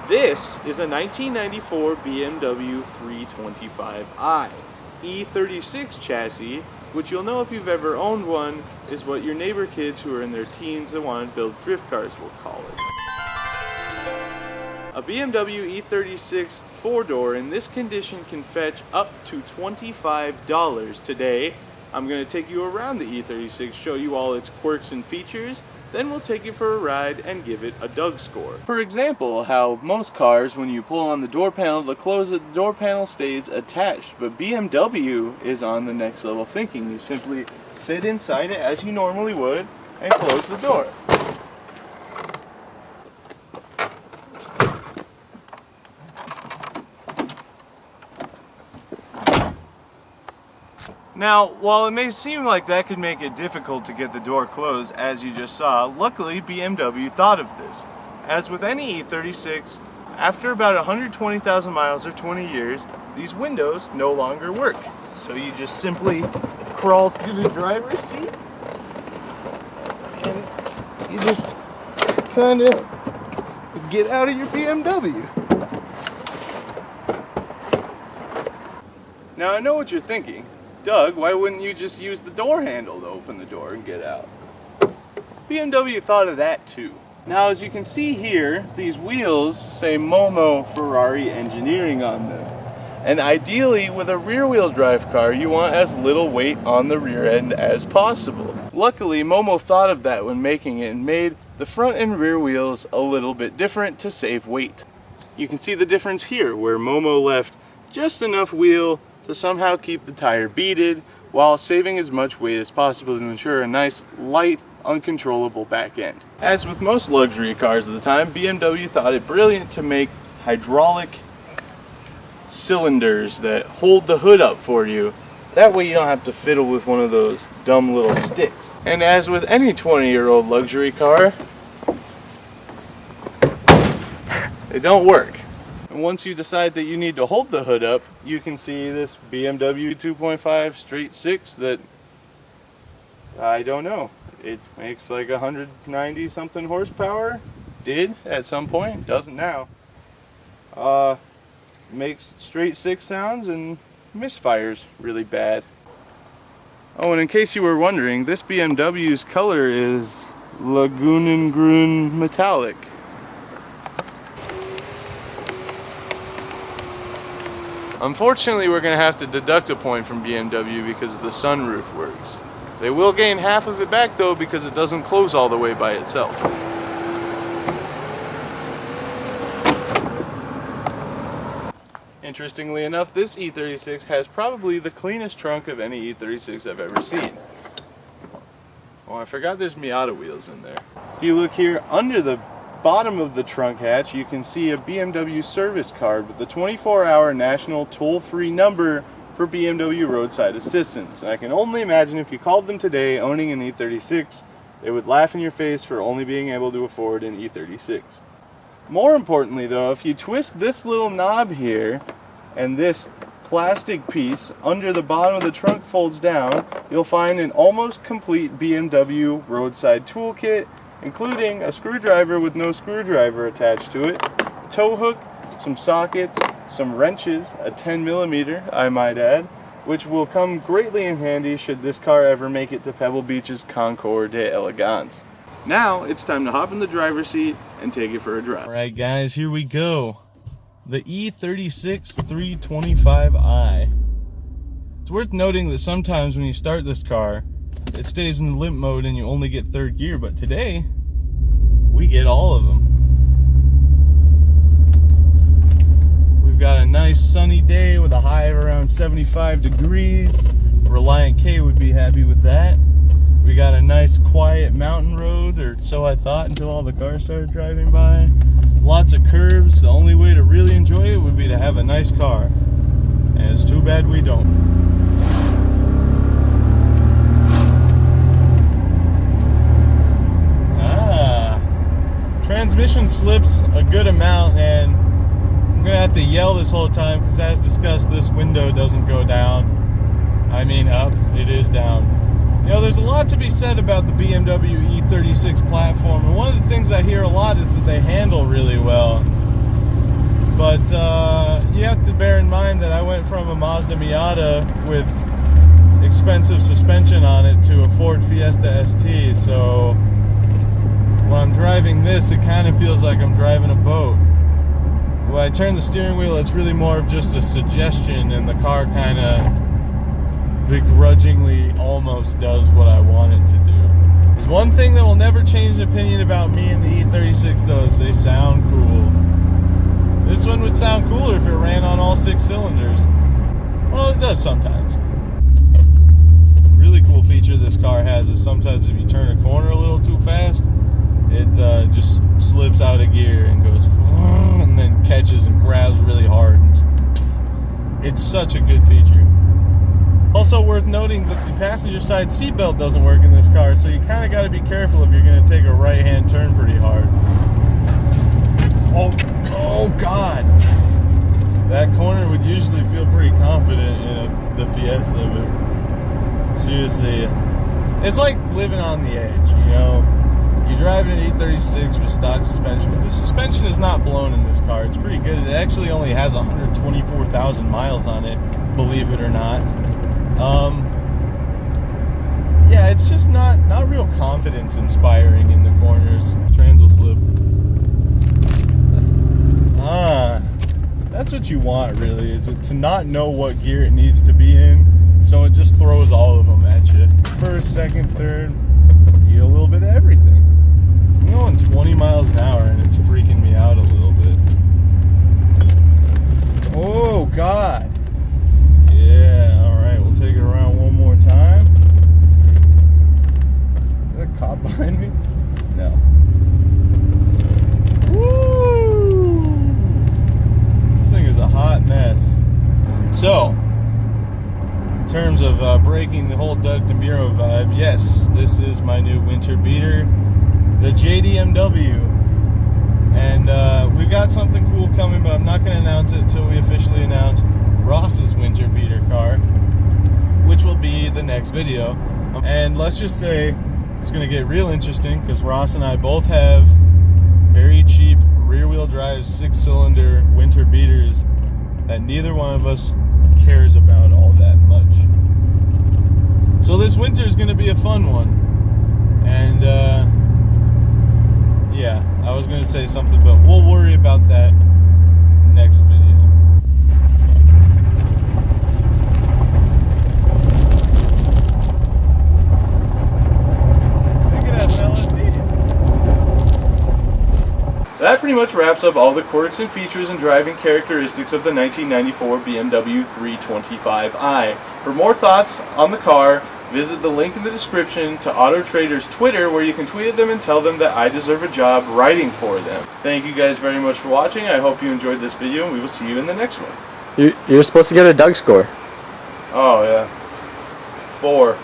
This is a 1994 BMW 325i E36 chassis, which you'll know if you've ever owned one is what your neighbor kids who are in their teens and want to build drift cars will call it. A BMW E36 4-door in this condition can fetch up to $25 today. I'm going to take you around the E36, show you all its quirks and features, then we'll take you for a ride and give it a Doug score. For example, how most cars, when you pull on the door panel to close it, the door panel stays attached, but BMW is on the next level thinking. You simply sit inside it as you normally would and close the door. Now, while it may seem like that could make it difficult to get the door closed, as you just saw, luckily BMW thought of this. As with any E36, after about 120,000 miles or 20 years, these windows no longer work. So you just simply crawl through the driver's seat and you just kind of get out of your BMW. Now I know what you're thinking. Doug, why wouldn't you just use the door handle to open the door and get out? BMW thought of that too. Now as you can see here, these wheels say Momo Ferrari Engineering on them. And ideally with a rear wheel drive car, you want as little weight on the rear end as possible. Luckily, Momo thought of that when making it and made the front and rear wheels a little bit different to save weight. You can see the difference here where Momo left just enough wheel to somehow keep the tire beaded while saving as much weight as possible to ensure a nice, light, uncontrollable back end. As with most luxury cars of the time, BMW thought it brilliant to make hydraulic cylinders that hold the hood up for you. That way you don't have to fiddle with one of those dumb little sticks. And as with any 20-year-old luxury car, they don't work. And once you decide that you need to hold the hood up, you can see this BMW 2.5 straight 6 that, I don't know, it makes like 190 something horsepower. Did at some point, doesn't now. Makes straight 6 sounds and misfires really bad. Oh, and in case you were wondering, this BMW's color is Lagunengrün Metallic. Unfortunately, we're going to have to deduct a point from BMW because the sunroof works. They will gain half of it back though because it doesn't close all the way by itself. Interestingly enough, this E36 has probably the cleanest trunk of any E36 I've ever seen. Oh, I forgot there's Miata wheels in there. If you look here under the bottom of the trunk hatch, you can see a BMW service card with the 24-hour national toll-free number for BMW Roadside Assistance. And I can only imagine if you called them today owning an E36, they would laugh in your face for only being able to afford an E36. More importantly though, if you twist this little knob here and this plastic piece under the bottom of the trunk folds down, you'll find an almost complete BMW roadside toolkit, including a screwdriver with no screwdriver attached to it, a tow hook, some sockets, some wrenches, a 10mm, I might add, which will come greatly in handy should this car ever make it to Pebble Beach's Concours d'Elegance. Now it's time to hop in the driver's seat and take it for a drive. Alright guys, here we go. The E36 325i. It's worth noting that sometimes when you start this car, it stays in limp mode and you only get third gear, but today we get all of them. We've got a nice sunny day with a high of around 75 degrees. Reliant K would be happy with that. We got a nice quiet mountain road, or so I thought until all the cars started driving by. Lots of curves. The only way to really enjoy it would be to have a nice car, and it's too bad we don't. Transmission slips a good amount, and I'm gonna have to yell this whole time because, as discussed, this window doesn't go down. I mean up, it is down. You know, there's a lot to be said about the BMW E36 platform, and one of the things I hear a lot is that they handle really well. But you have to bear in mind that I went from a Mazda Miata with expensive suspension on it to a Ford Fiesta ST, so when I'm driving this, it kind of feels like I'm driving a boat. When I turn the steering wheel, it's really more of just a suggestion, and the car kind of begrudgingly almost does what I want it to do. There's one thing that will never change an opinion about me and the E36 though, is they sound cool. This one would sound cooler if it ran on all 6 cylinders. Well, it does sometimes. Really cool feature this car has is sometimes if you turn a corner a little too fast, it just slips out of gear and goes and then catches and grabs really hard. It's such a good feature. Also worth noting that the passenger side seatbelt doesn't work in this car, so you kind of got to be careful if you're going to take a right-hand turn pretty hard. Oh God! That corner would usually feel pretty confident in the Fiesta, but seriously, it's like living on the edge, you know? You drive an E36 with stock suspension, but the suspension is not blown in this car. It's pretty good. It actually only has 124,000 miles on it, believe it or not. Yeah, it's just not real confidence inspiring in the corners. Trans will slip. That's what you want, really, is to not know what gear it needs to be in, so it just throws all of them at you. First, second, third, you get a little bit of everything. I'm going 20 miles an hour and it's freaking me out a little bit. Oh God. Yeah, alright, we'll take it around one more time. Is that a cop behind me? No. Woo! This thing is a hot mess. So, in terms of breaking the whole Doug Demuro vibe, yes, this is my new winter beater, the JDMW, and we've got something cool coming, but I'm not going to announce it until we officially announce Ross's winter beater car, which will be the next video. And let's just say it's going to get real interesting because Ross and I both have very cheap rear-wheel drive 6-cylinder winter beaters that neither one of us cares about all that much. So this winter is going to be a fun one, and yeah, I was going to say something, but we'll worry about that next video. That pretty much wraps up all the quirks and features and driving characteristics of the 1994 BMW 325i. For more thoughts on the car, visit the link in the description to Auto Trader's Twitter, where you can tweet at them and tell them that I deserve a job writing for them. Thank you guys very much for watching. I hope you enjoyed this video, and we will see you in the next one. You're supposed to get a Doug score. Oh, yeah. 4.